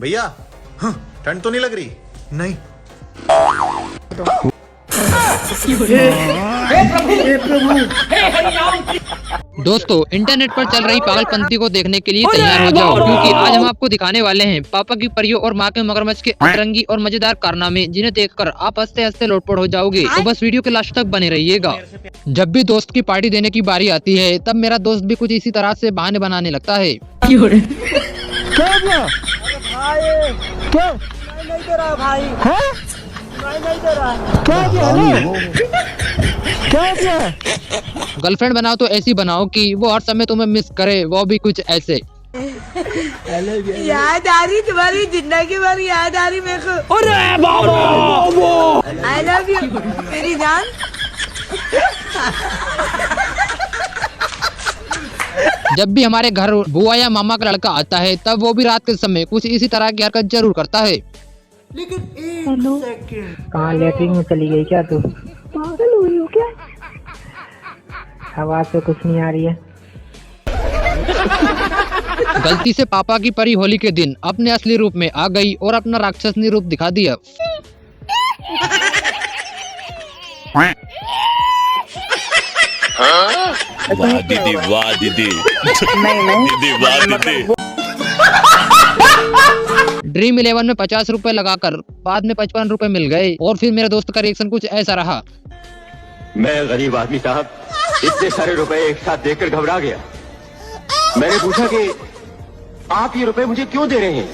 भैया ठंड तो नहीं लग रही? नहीं। दोस्तों, इंटरनेट पर चल रही पागलपंती को देखने के लिए तैयार हो जाओ, क्योंकि आज हम आपको दिखाने वाले हैं पापा की परियों और माँ के मगरमच्छ के अतरंगी और मजेदार कारनामे, जिन्हें देखकर आप हंसते हंसते लोटपोट हो जाओगे। तो बस वीडियो के लास्ट तक बने रहिएगा। जब भी दोस्त की पार्टी देने की बारी आती है, तब मेरा दोस्त भी कुछ इसी तरह से बहाने बनाने लगता है। गर्लफ्रेंड बनाओ तो ऐसी बनाओ कि वो हर समय तुम्हें मिस करे, वो भी कुछ ऐसे। याद आ रही तुम्हारी जिंदगी भर, याद आ रही मेरे को। अरे बाबा, आई लव यू मेरी जान। जब भी हमारे घर बुआ या मामा का लड़का आता है, तब वो भी रात के समय कुछ इसी तरह की हरकत जरूर करता है। लेकिन एक सेकंड, कहाँ लेटरिन में चली गई क्या तू? पागल हुई हो क्या? आवाज से कुछ नहीं आ रही है। गलती से पापा की परी होली के दिन अपने असली रूप में आ गई और अपना राक्षसनी रूप दिखा दिया। वाह दीदी, वाह दीदी, दीदी वाह दीदी। ड्रीम 11 में 50 रुपए लगाकर बाद में 55 रुपए मिल गए, और फिर मेरे दोस्त का रिएक्शन कुछ ऐसा रहा। मैं गरीब आदमी साहब, इतने सारे रुपए एक साथ देखकर घबरा गया। मैंने पूछा कि आप ये रुपए मुझे क्यों दे रहे हैं?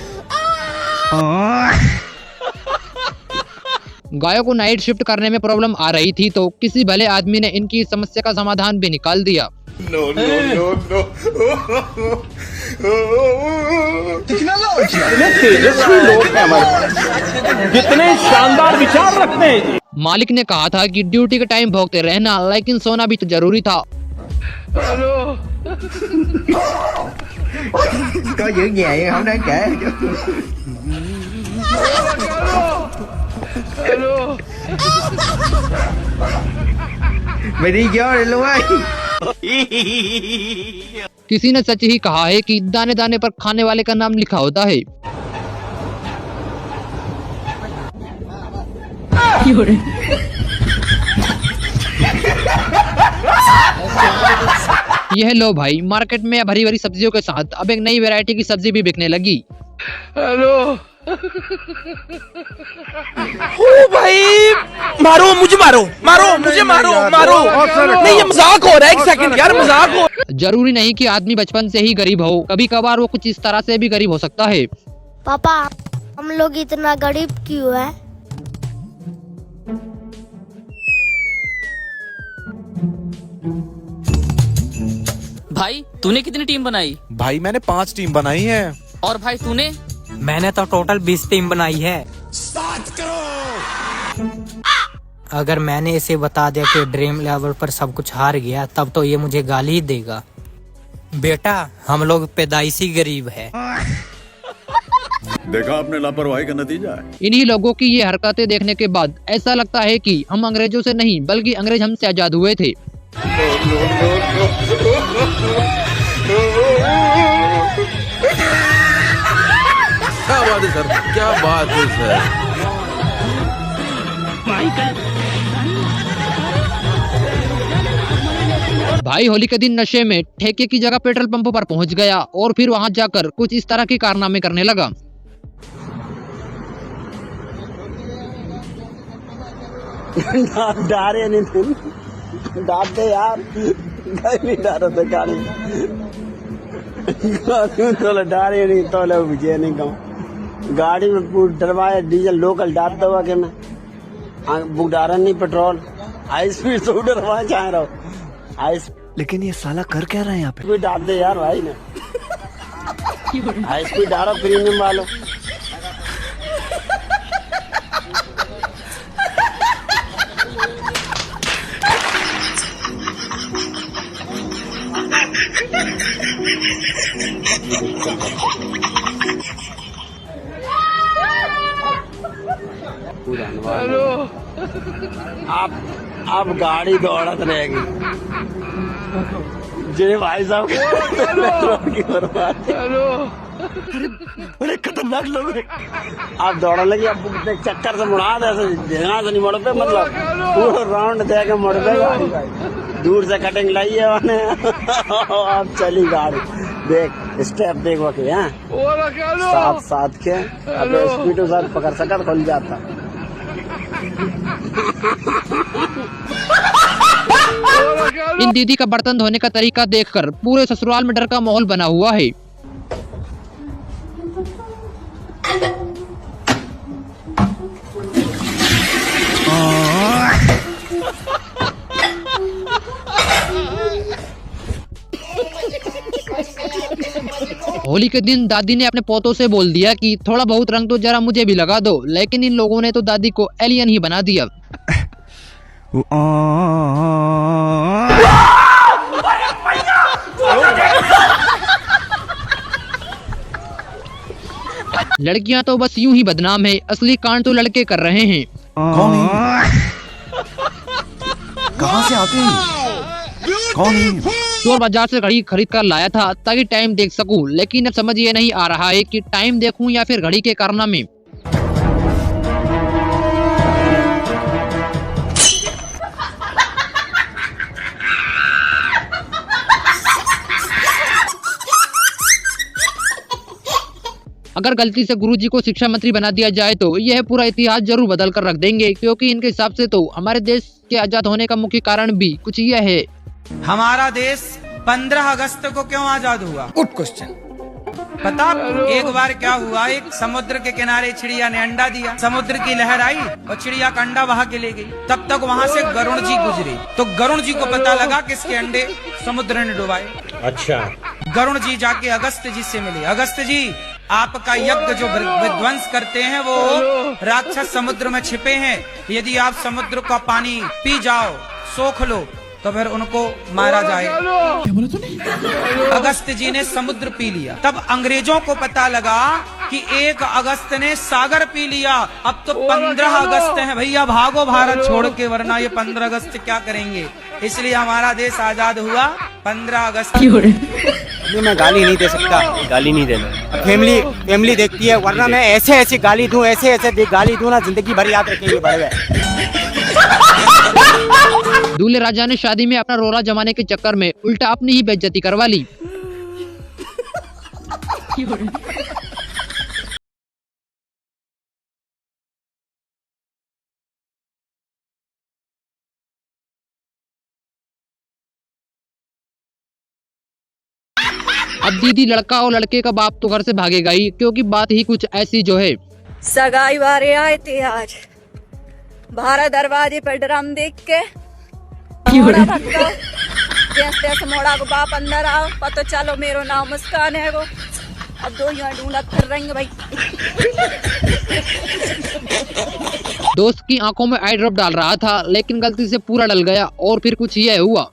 गायों को नाइट शिफ्ट करने में प्रॉब्लम आ रही थी, तो किसी भले आदमी ने इनकी समस्या का समाधान भी निकाल दिया। No no no no. कितने तेजस्वी लोग हैं हमारे, कितने शानदार विचार रखते हैं। मालिक ने कहा था कि ड्यूटी के टाइम भोगते रहना, लेकिन सोना भी तो जरूरी था। Có giữ nhà vậy không đáng kể chứ. Mày đi vô đi luôn ấy. किसी ने सच ही कहा है कि दाने दाने पर खाने वाले का नाम लिखा होता है। यह लो भाई, मार्केट में अब हरी भरी सब्जियों के साथ अब एक नई वैरायटी की सब्जी भी बिकने लगी। हेलो। ओ भाई, मारो मुझे, मारो मारो मुझे, मारो मारो। नहीं, ये मजाक हो रहा है। एक सेकंड यार, मजाक हो। जरूरी नहीं कि आदमी बचपन से ही गरीब हो, कभी कभार वो कुछ इस तरह से भी गरीब हो सकता है। पापा, हम लोग इतना गरीब क्यों है? भाई तूने कितनी टीम बनाई? भाई मैंने 5 टीम बनाई है। और भाई तूने? मैंने तो टोटल 20 टीम बनाई है। 7 करोड़। अगर मैंने इसे बता दिया कि ड्रीम लेवल पर सब कुछ हार गया, तब तो ये मुझे गाली ही देगा। बेटा, हम लोग पैदाइशी गरीब है। देखा आपने लापरवाही का नतीजा है। इन्हीं लोगों की ये हरकतें देखने के बाद ऐसा लगता है कि हम अंग्रेजों से नहीं, बल्कि अंग्रेज हमसे आजाद हुए थे। क्या बात है सर, क्या बात है सर। भाई होली के दिन नशे में ठेके की जगह पेट्रोल पंप पर पहुंच गया, और फिर वहां जाकर कुछ इस तरह के कारनामे करने लगा। डारे नहीं तुम, डांटते यार, नहीं डारते गाड़ी तो डारे नहीं तो मुझे नहीं कहूँ। गाड़ी में पूरा डरवाया, डीजल लोकल डाल दवा के मैं बुक डारा नहीं, पेट्रोल हाई स्पीड तो डरवा चाह रहा हूँ हाई। लेकिन ये साला कर क्या रहा है यहाँ पे? स्पीड डाल दे यार भाई ने, हाई स्पीड डालो प्रीमियम वालों। हेलो। अब गाड़ी दौड़त रहेगी। जे भाई साहब की बर्बादी। हेलो। बड़े खतरनाक लोग हैं। आप दौड़ लगी, अब चक्कर से मुड़ा दे, ध्यान से नहीं मुड़ पे, मतलब पूरा राउंड दे के मुड़ पे गाड़ी भाई। दूर से कटिंग लाई है मैंने। अब चली गाड़ी, देख स्टेप देख वो के हैं साथ साथ के, अब स्पीड के साथ पकड़ सका खुल जाता। इन दीदी का बर्तन धोने का तरीका देखकर पूरे ससुराल में डर का माहौल बना हुआ है। होली के दिन दादी ने अपने पोतों से बोल दिया कि थोड़ा बहुत रंग तो जरा मुझे भी लगा दो, लेकिन इन लोगों ने तो दादी को एलियन ही बना दिया। लड़कियां तो बस यूं ही बदनाम है, असली कांड तो लड़के कर रहे हैं। कौन है? कहाँ से आते हैं? कौन है? चोर बाजार से घड़ी खरीद कर लाया था ताकि टाइम देख सकूं, लेकिन अब समझ ये नहीं आ रहा है कि टाइम देखूं या फिर घड़ी के कारनामे। अगर गलती से गुरुजी को शिक्षा मंत्री बना दिया जाए तो यह पूरा इतिहास जरूर बदल कर रख देंगे, क्योंकि इनके हिसाब से तो हमारे देश के आजाद होने का मुख्य कारण भी कुछ यह है। हमारा देश 15 अगस्त को क्यों आजाद हुआ? Good question. पता आपको? एक बार क्या हुआ, एक समुद्र के किनारे चिड़िया ने अंडा दिया, समुद्र की लहर आई और चिड़िया का अंडा बहा के ले गई। तब तक वहाँ से गरुण जी गुजरे, तो गरुण जी को पता लगा कि इसके अंडे समुद्र ने डुबाए। अच्छा। गरुण जी जाके अगस्त जी से मिले। अगस्त जी, आपका यज्ञ जो विध्वंस करते हैं वो राक्षस समुद्र में छिपे हैं, यदि आप समुद्र का पानी पी जाओ, सोख लो, तो फिर उनको मारा जाए। अगस्त जी ने समुद्र पी लिया। तब अंग्रेजों को पता लगा कि 1 अगस्त ने सागर पी लिया, अब तो 15 अगस्त है, भैया भागो भारत छोड़ के, वरना ये 15 अगस्त क्या करेंगे। इसलिए हमारा देश आजाद हुआ 15 अगस्त। ये मैं गाली नहीं दे सकता, गाली नहीं देना, फैमिली देखती है, वरना मैं ऐसे गाली दूं, ऐसे गाली दूं ना, जिंदगी भर याद रखेंगे बड़े। दूल्हे राजा ने शादी में अपना रोला जमाने के चक्कर में उल्टा अपनी ही बेइज्जती करवा ली। अब दीदी लड़का और लड़के का बाप तो घर से भागेगा ही, क्योंकि बात ही कुछ ऐसी जो है। सगाई वाले आए थे आज, भारत दरवाजे पर ड्रम देख के मोड़ा धक्का, जैसे मोड़ा को बाप अंदर आओ, पता चलो मेरो नाम मुस्कान है वो। अब 2 यहाँ ढूंढा कर रहे भाई। दोस्त की आंखों में आई ड्रॉप डाल रहा था, लेकिन गलती से पूरा डल गया और फिर कुछ यह हुआ।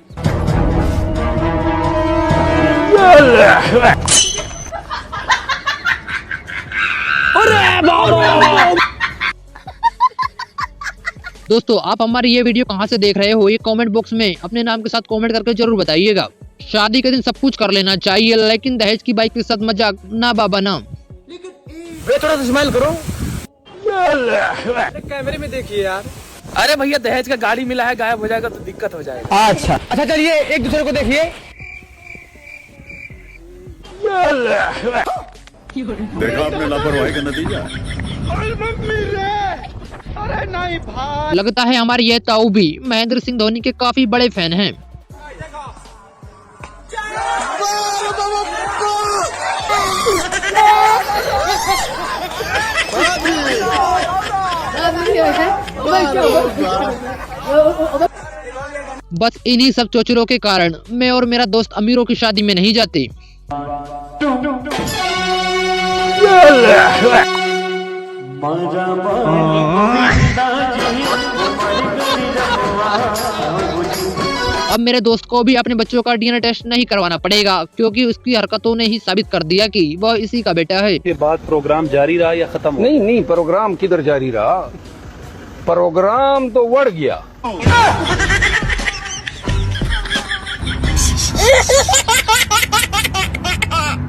दोस्तों, आप हमारी ये वीडियो कहाँ से देख रहे हो, ये कमेंट बॉक्स में अपने नाम के साथ कमेंट करके जरूर बताइएगा। शादी के दिन सब कुछ कर लेना चाहिए, लेकिन दहेज की बाइक के साथ मजाक ना बाबा ना। थोड़ा सा स्माइल करो, कैमरे में देखिए यार। अरे भैया, दहेज का गाड़ी मिला है, गायब हो जाएगा तो दिक्कत हो जाएगा। अच्छा चलिए एक दूसरे को देखिए। देखा आपने लापरवाही का नतीजा। लगता है हमारे ये ताऊ भी महेंद्र सिंह धोनी के काफी बड़े फैन हैं। बस इन्हीं सब चोचरों के कारण मैं और मेरा दोस्त अमीरों की शादी में नहीं जाते। अब मेरे दोस्त को भी अपने बच्चों का डीएनए टेस्ट नहीं करवाना पड़ेगा, क्योंकि उसकी हरकतों ने ही साबित कर दिया कि वह इसी का बेटा है। के बाद प्रोग्राम जारी रहा या खत्म? नहीं, प्रोग्राम किधर जारी रहा, प्रोग्राम तो बढ़ गया।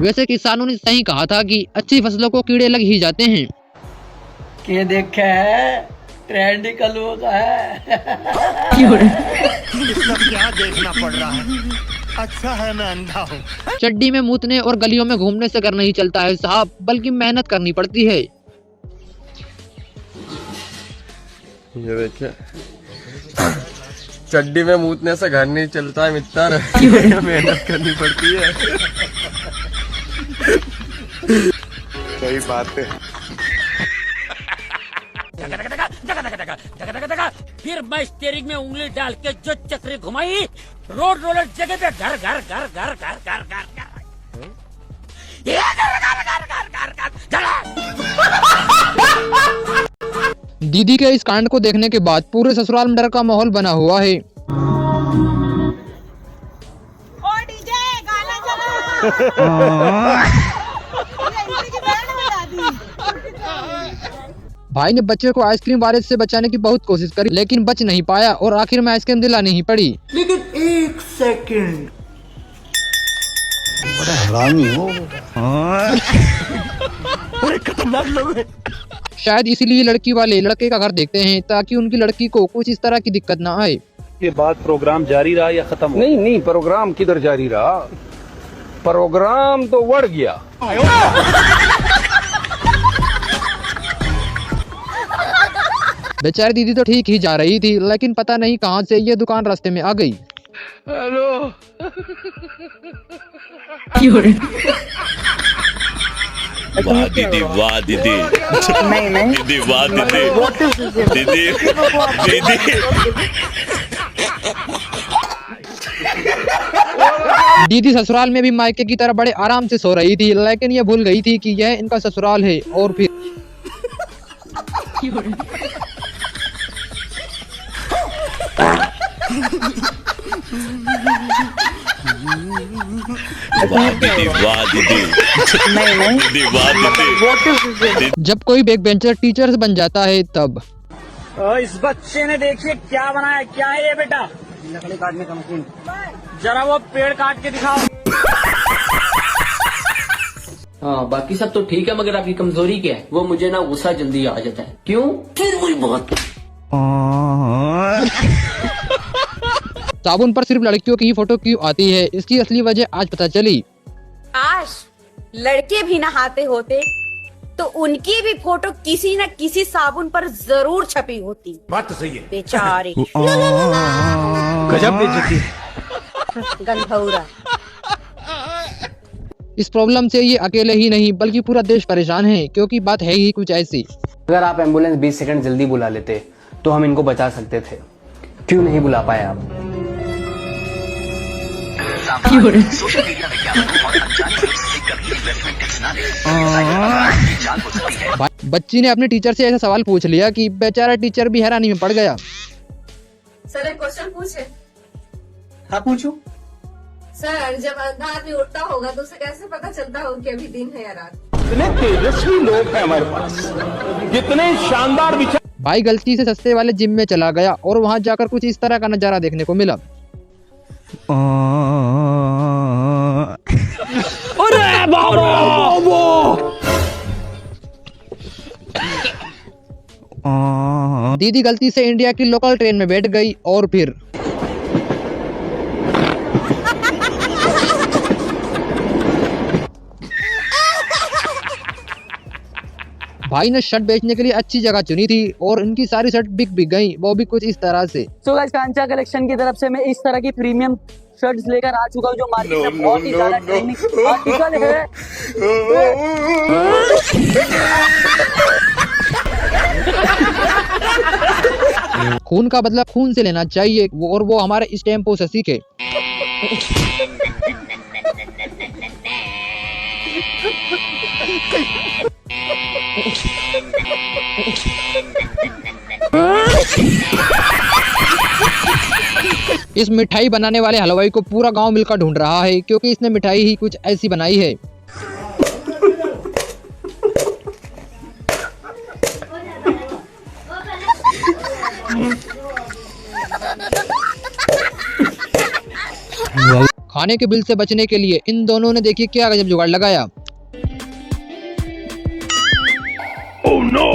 वैसे किसानों ने सही कहा था कि अच्छी फसलों को कीड़े लग ही जाते हैं। के देखा है ट्रेंड कलुओं का है। क्या देखना पड़ रहा है? अच्छा है मैं अंधा हूँ। चड्डी में मूतने और गलियों में घूमने से घर नहीं चलता है साहब, बल्कि मेहनत करनी पड़ती है। ये देखिए, चड्डी में मूतने से घर नहीं चलता है मित्र, मेहनत करनी पड़ती है। सही बात है। फिर मैं स्टीयरिंग में उंगली डाल के जो चक्री घुमाई, रोड रोलर जगह पे घर घर घर घर घर घर घर दीदी के इस कांड को देखने के बाद पूरे ससुराल में डर का माहौल बना हुआ है। भाई ने बच्चे को आइसक्रीम बारिश से बचाने की बहुत कोशिश करी, लेकिन बच नहीं पाया और आखिर में आइसक्रीम दिलानी ही पड़ी। लेकिन एक सेकंड, बड़ा हरामी हो। बड़े खतरनाक लोग हैं। शायद इसीलिए लड़की वाले लड़के का घर देखते हैं, ताकि उनकी लड़की को कुछ इस तरह की दिक्कत ना आए। ये बात प्रोग्राम जारी रहा या खत्म? नहीं, प्रोग्राम किधर जारी रहा, प्रोग्राम तो बढ़ गया। बेचारी दीदी तो ठीक ही जा रही थी, लेकिन पता नहीं कहां से ये दुकान रास्ते में आ गई। हेलो। वाह दीदी, वाह दीदी। नहीं दीदी वाह दीदी। दीदी दीदी। दीदी ससुराल में भी मायके की तरह बड़े आराम से सो रही थी, लेकिन ये भूल गई थी कि यह इनका ससुराल है। और फिर वाह दीदी, वाह दीदी। दीदी वाह दीदी। जब कोई बैक बेंचर टीचर बन जाता है तब इस बच्चे ने देखिए क्या बनाया। क्या है ये बेटा? लकड़ी काटने का मशीन। जरा वो पेड़ काट के दिखाओ। हाँ, बाकी सब तो ठीक है, मगर आपकी कमजोरी क्या है? वो मुझे ना गुस्सा जल्दी आ जाता है। क्यों? फिर वही बात। साबुन पर सिर्फ लड़कियों की ही फोटो क्यों आती है, इसकी असली वजह आज पता चली। काश लड़के भी नहाते होते तो उनकी भी फोटो किसी न किसी साबुन पर जरूर छपी होती। बात तो सही है। बेचारे गजब बेइज्जती। गंधौरा। इस प्रॉब्लम से ये अकेले ही नहीं बल्कि पूरा देश परेशान है, क्योंकि बात है ही कुछ ऐसी। अगर आप एम्बुलेंस 20 सेकंड जल्दी बुला लेते तो हम इनको बचा सकते थे। क्यों नहीं बुला पाए आप? बच्ची ने अपने टीचर से ऐसा सवाल पूछ लिया कि बेचारा टीचर भी हैरानी में पड़ गया। सर एक क्वेश्चन पूछे? हाँ पूछो। सर जब अंधा आदमी उठता होगा तो उसे कैसे पता चलता होगा कि अभी दिन है या रात? कितने तेजस्वी लोग हैं हमारे पास, कितने शानदार विचार। भाई गलती से सस्ते वाले जिम में चला गया और वहां जाकर कुछ इस तरह का नजारा देखने को मिला। अरे बाबा! दीदी गलती से इंडिया की लोकल ट्रेन में बैठ गई और फिर भाई ने शर्ट बेचने के लिए अच्छी जगह चुनी थी और इनकी सारी शर्ट बिक गई, वो भी कुछ इस तरह से। सो गाइस, कांचा कलेक्शन की तरफ से मैं इस तरह की प्रीमियम शर्ट्स लेकर आ चुका हूँ जो मार्केट में बहुत ही ज्यादा ट्रेंडिंग आर्टिकल है। खून का बदला खून से लेना चाहिए, और वो हमारे इस टेम्पो से सीखे। इस मिठाई बनाने वाले हलवाई को पूरा गांव मिलकर ढूंढ रहा है, क्योंकि इसने मिठाई ही कुछ ऐसी बनाई है। खाने के बिल से बचने के लिए इन दोनों ने देखिए क्या गजब जुगाड़ लगाया। Oh no!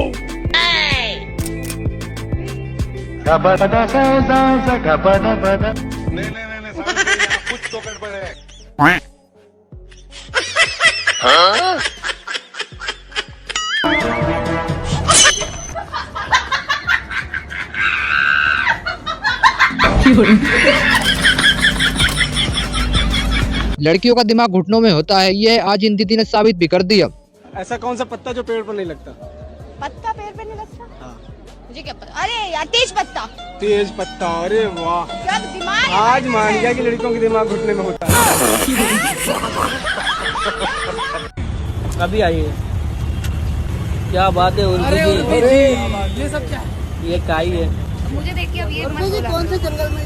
कुछ तो गड़बड़ है। हाँ? लड़कियों का दिमाग घुटनों में होता है, यह आज इन दीदी ने साबित भी कर दिया। ऐसा कौन सा पत्ता जो पेड़ पर नहीं लगता? पत्ता पेड़ पे नहीं लगता? हाँ। मुझे क्या पता? अरे यार तेज पत्ता। तेज पत्ता, अरे वाह, क्या दिमाग आज मान गया कि लड़कियों के दिमाग घुटने में होता है। अभी आइए, क्या बात है उर्दू की? ये सब क्या? ये काई है। मुझे देखिए अब ये कौन से जंगल में?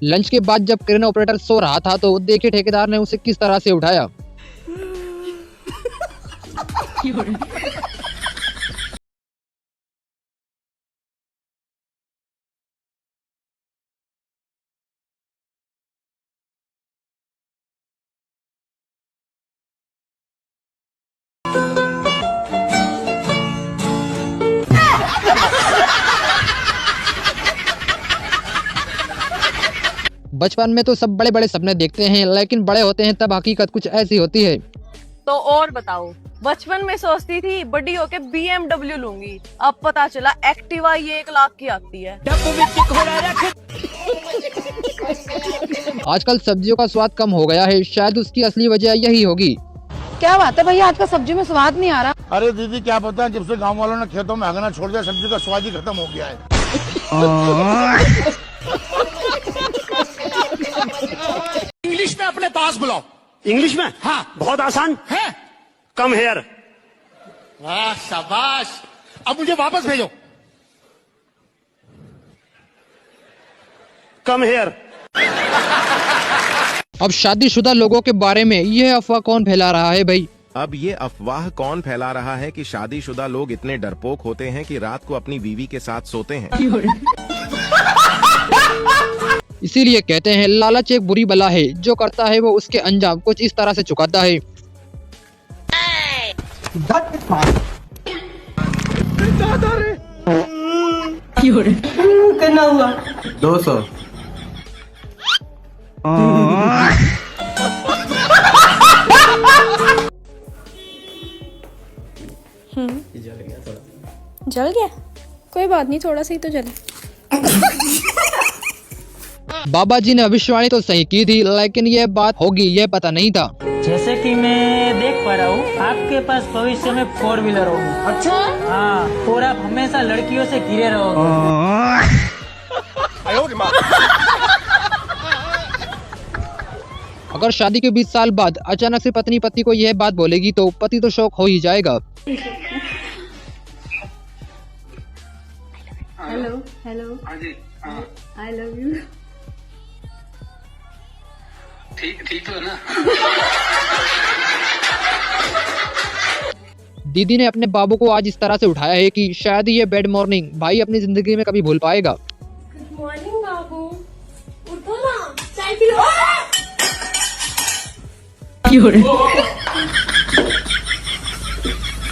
लंच के बाद जब क्रेन ऑपरेटर सो रहा था तो देखिए ठेकेदार ने उसे किस तरह से उठाया। बचपन में तो सब बड़े बड़े सपने देखते हैं, लेकिन बड़े होते हैं तब हकीकत कुछ ऐसी होती है। तो और बताओ, बचपन में सोचती थी बड़ी होके BMW लूंगी, अब पता चला एक्टिवा ये 1 लाख की आती है। आजकल सब्जियों का स्वाद कम हो गया है, शायद उसकी असली वजह यही होगी। क्या बात है भैया, आज का सब्जी में स्वाद नहीं आ रहा? अरे दीदी क्या पता है, जब से गांव वालों ने खेतों में हगना छोड़ दिया सब्जी का स्वाद ही खत्म हो गया है। इंग्लिश में अपने पास बुलाओ। इंग्लिश में? हाँ। बहुत आसान है। Come here. वाह शाबाश, अब मुझे वापस भेजो। Come here. अब शादीशुदा लोगों के बारे में यह अफवाह कौन फैला रहा है भाई? अब ये अफवाह कौन फैला रहा है कि शादीशुदा लोग इतने डरपोक होते हैं कि रात को अपनी बीवी के साथ सोते हैं। इसीलिए कहते हैं लालच एक बुरी बला है, जो करता है वो उसके अंजाम कुछ इस तरह से चुकाता है। कितना हुआ? 200। जल गया? कोई बात नहीं, थोड़ा सा ही तो जले। बाबा जी ने भविष्यवाणी तो सही की थी, लेकिन यह बात होगी यह पता नहीं था। जैसे कि मैं देख पा रहा हूँ आपके पास भविष्य में 4 व्हीलर होगी। अच्छा? हाँ, और आप हमेशा लड़कियों से घिरे रहोगे। अगर शादी के 20 साल बाद अचानक से पत्नी पति को यह बात बोलेगी तो पति तो शौक हो ही जाएगा। Hello hello, I love you. ठीक है ना? दीदी ने अपने बाबू को आज इस तरह से उठाया है कि शायद ये बैड मॉर्निंग भाई अपनी जिंदगी में कभी भूल पाएगा। गुड मॉर्निंग बाबू, उठो ना, चाय पी लो।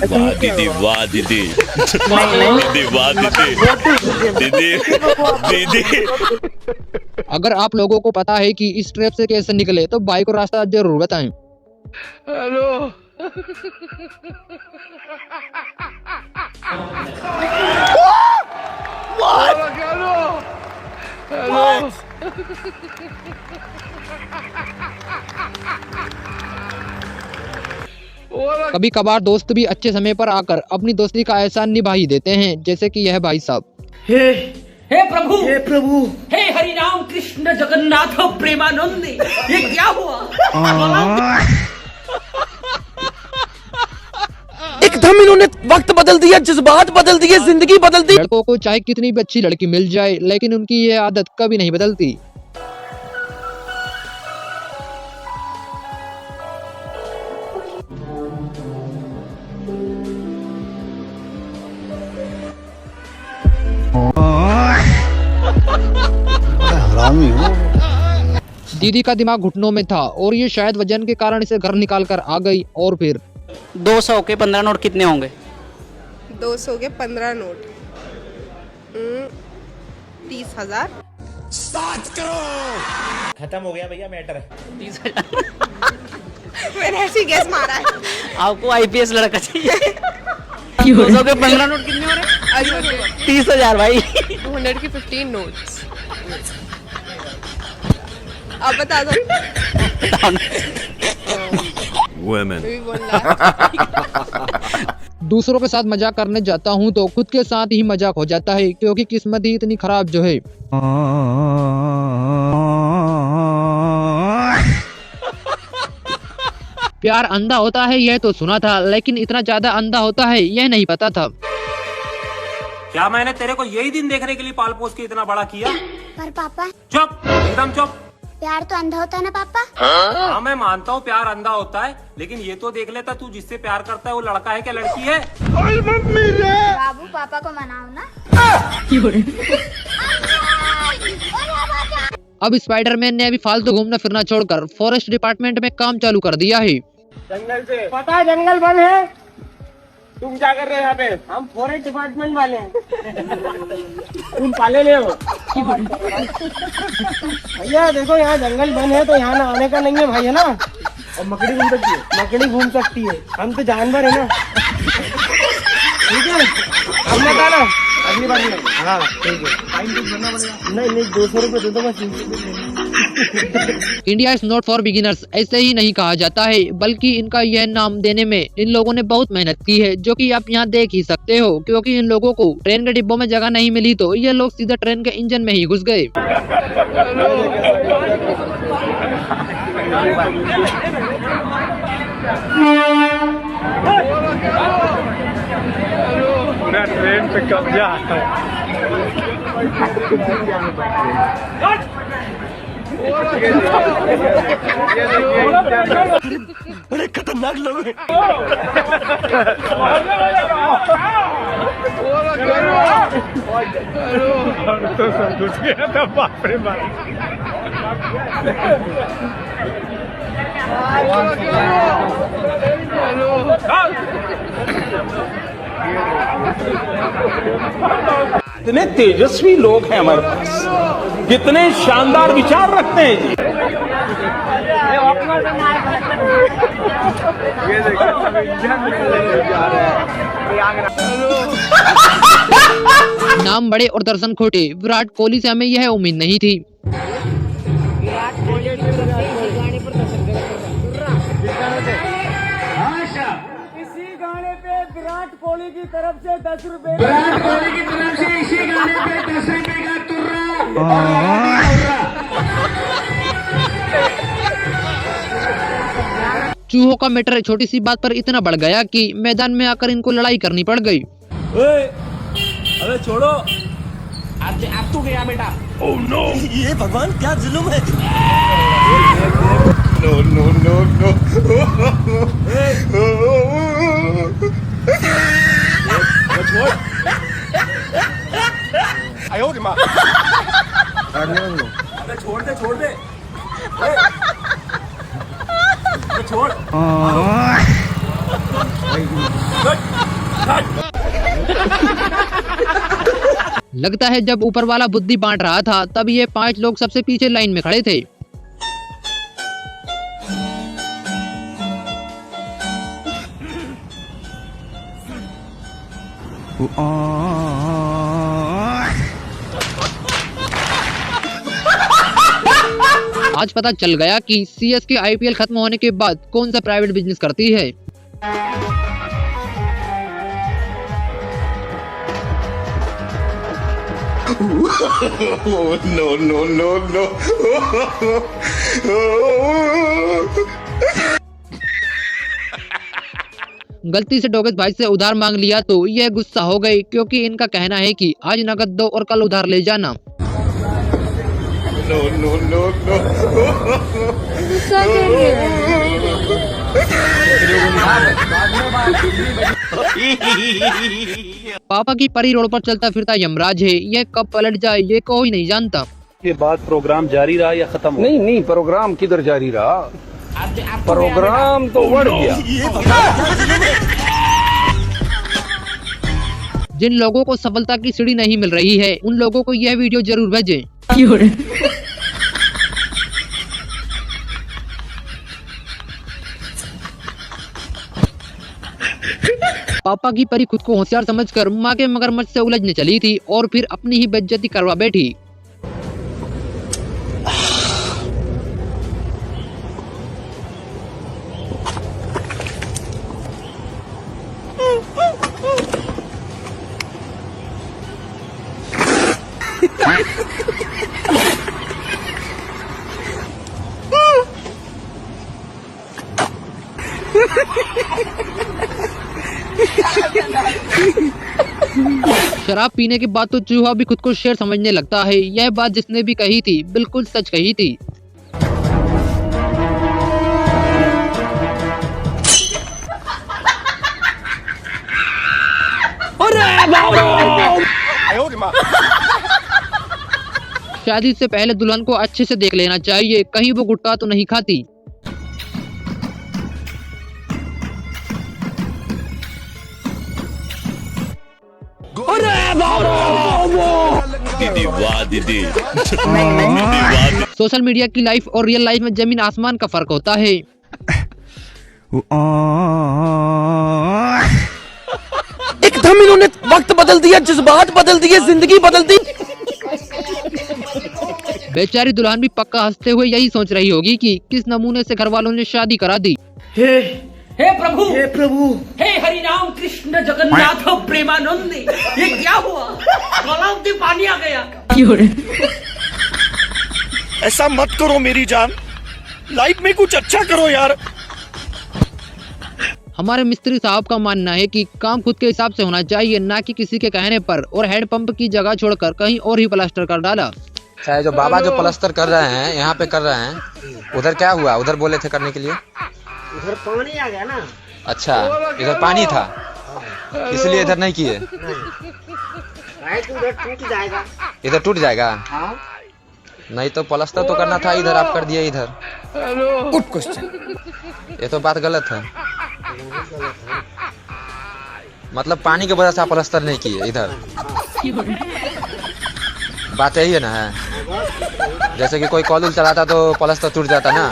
वाह दीदी, वाह दीदी, दीदी वाह दीदी, दीदी दीदी। अगर आप लोगों को पता है कि इस ट्रैप से कैसे निकले तो भाई को रास्ता जरूर बताएं। हेलो। कभी कभार दोस्त भी अच्छे समय पर आकर अपनी दोस्ती का एहसान निभा ही देते हैं, जैसे कि यह भाई साहब। हे प्रभु, हे प्रभु, हे हरि राम कृष्ण जगन्नाथ प्रेमानंद, ये क्या हुआ? एकदम इन्होंने वक्त बदल दिया, जज्बात बदल दिए, जिंदगी बदल दी। लड़कों को चाहे कितनी भी अच्छी लड़की मिल जाए, लेकिन उनकी यह आदत कभी नहीं बदलती। दीदी का दिमाग घुटनों में था और ये शायद वजन के कारण इसे घर निकाल कर आ गई। और फिर 200 के 15 नोट कितने होंगे? 200 के 15 नोट 30,000। 7 करोड़। खत्म हो गया भैया मैटर। 30,000। मैंने ऐसी गैस मारा है। आपको आईपीएस लड़का चाहिए। 200 के 15 नोट कितने हो रहे? 30,000 भाई। 200 की 15 नोट्स। अब बता दो। दूसरों के साथ मजाक करने जाता हूँ तो खुद के साथ ही मजाक हो जाता है, क्योंकि किस्मत ही इतनी खराब जो है। प्यार अंधा होता है यह तो सुना था, लेकिन इतना ज्यादा अंधा होता है यह नहीं पता था। क्या मैंने तेरे को यही दिन देखने के लिए पाल पोस के इतना बड़ा किया? पर पापा चुप, एकदम चुप। प्यार तो अंधा होता है ना पापा? हाँ मैं मानता हूँ प्यार अंधा होता है, लेकिन ये तो देख लेता तू जिससे प्यार करता है वो लड़का है क्या लड़की है? बाबू पापा को मनाओ ना। अब स्पाइडरमैन ने अभी फालतू घूमना फिरना छोड़कर फॉरेस्ट डिपार्टमेंट में काम चालू कर दिया है। जंगल से पता है जंगल बंद है। तुम क्या कर रहे हो यहाँ पे? हम फॉरेस्ट डिपार्टमेंट वाले हैं। तुम पाले ले हो भैया। देखो यहाँ जंगल बंद है तो यहाँ ना आने का नहीं है भाई, है ना? और मकड़ी घूम सकती है, मकड़ी घूम सकती है। हम तो जानवर है ना। ठीक है, अब मत आना अगली बार नहीं। हाँ ठीक है, नहीं 200 रुपये दे दो बस। India is not for beginners ऐसे ही नहीं कहा जाता है, बल्कि इनका यह नाम देने में इन लोगों ने बहुत मेहनत की है, जो कि आप यहाँ देख ही सकते हो। क्योंकि इन लोगों को ट्रेन के डिब्बों में जगह नहीं मिली तो ये लोग सीधा ट्रेन के इंजन में ही घुस गए। ट्रेन पे कब्जा है। बड़े खतरनाक लोग हैं। तो सब घुस गया था, बाप रे बाप। इतने तेजस्वी लोग हैं हमारे पास, कितने शानदार विचार रखते हैं जी। नाम बड़े और दर्शन खोटे, विराट कोहली से हमें यह उम्मीद नहीं थी। इसी गाने पे विराट कोहली की तरफ से 10 रुपए। विराट कोहली की तरफ से इसी गाने पे 10 रुपए का तुर्रा। चूहों का मैटर छोटी सी बात पर इतना बढ़ गया कि मैदान में आकर इनको लड़ाई करनी पड़ गई। अरे छोड़ो, अब तू गया बेटा। ओह नो, ये भगवान क्या जुल्म है। No no no no. छोड़। आयो रे माँ। अबे छोड़ दे, छोड़ दे। छोड़। लगता है जब ऊपर वाला बुद्धि बांट रहा था तब ये 5 लोग सबसे पीछे लाइन में खड़े थे। आज पता चल गया कि सीएसके आईपीएल खत्म होने के बाद कौन सा प्राइवेट बिजनेस करती है। No no no no. गलती से डोगेश भाई से उधार मांग लिया तो यह गुस्सा हो गए, क्योंकि इनका कहना है कि आज नकद दो और कल उधार ले जाना। No no no no. पापा की परी रोड पर चलता फिरता यमराज है, यह कब पलट जाए ये कोई नहीं जानता। के बाद प्रोग्राम जारी रहा या खत्म? नहीं नहीं, प्रोग्राम किधर जारी रहा, प्रोग्राम तो बढ़ गया। जिन लोगों को सफलता की सीढ़ी नहीं मिल रही है उन लोगों को यह वीडियो जरूर भेजें। पापा की परी खुद को होशियार समझकर माँ के मगरमच्छ से उलझने चली थी और फिर अपनी ही बेइज्जती करवा बैठी। शराब पीने के बाद तो चूहा भी खुद को शेर समझने लगता है। यह बात जिसने भी कही थी बिल्कुल सच कही थी। शादी से पहले दुल्हन को अच्छे से देख लेना चाहिए, कहीं वो गुटखा तो नहीं खाती। दीदी वाह दीदी। सोशल मीडिया की लाइफ और रियल लाइफ में जमीन आसमान का फर्क होता है। एकदम इन्होंने वक्त बदल दिया, जज्बात बदल दिए, जिंदगी बदल दी। बेचारी दुल्हन भी पक्का हंसते हुए यही सोच रही होगी कि किस नमूने से घर वालों ने शादी करा दी। हे प्रभु, हे प्रभु, हे हरि राम कृष्ण जगन्नाथ प्रेमानंद, ये क्या हुआ? तालाब में पानी आ गया। ऐसा मत करो मेरी जान, लाइफ में कुछ अच्छा करो यार। हमारे मिस्त्री साहब का मानना है कि काम खुद के हिसाब से होना चाहिए, ना कि किसी के कहने पर, और हेड पंप की जगह छोड़कर कहीं और ही प्लास्टर कर डाला। चाहे जो बाबा जो प्लास्टर कर रहे हैं यहाँ पे कर रहे हैं, उधर क्या हुआ? उधर बोले थे करने के लिए, उधर पानी आ गया ना। अच्छा, इधर पानी था इसलिए इधर नहीं किए। उधर टूट जाएगा, इधर टूट जाएगा। नहीं तो प्लास्टर तो करना था, इधर आप कर दिए। इधर गुड क्वेश्चन, ये तो बात गलत है। मतलब पानी की वजह से आप प्लास्टर नहीं किए इधर, बात यही है ना। है जैसे कि कोई कॉल चलाता तो प्लास्टर टूट जाता ना,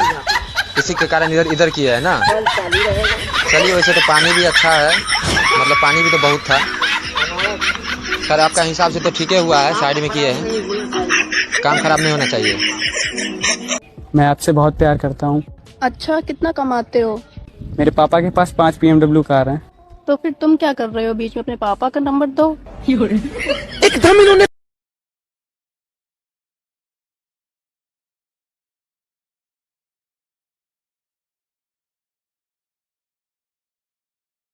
इसी के कारण इधर किया है ना। चलिए, वैसे तो पानी भी अच्छा है, मतलब पानी भी तो बहुत था। सर आपका हिसाब से तो ठीक हुआ है, साइड में किए हैं, काम खराब नहीं होना चाहिए। मैं आपसे बहुत प्यार करता हूँ। अच्छा, कितना कमाते हो? मेरे पापा के पास 5 BMW कार हैं। तो फिर तुम क्या कर रहे हो बीच में? अपने पापा का नंबर दो। एकदम इन्होंने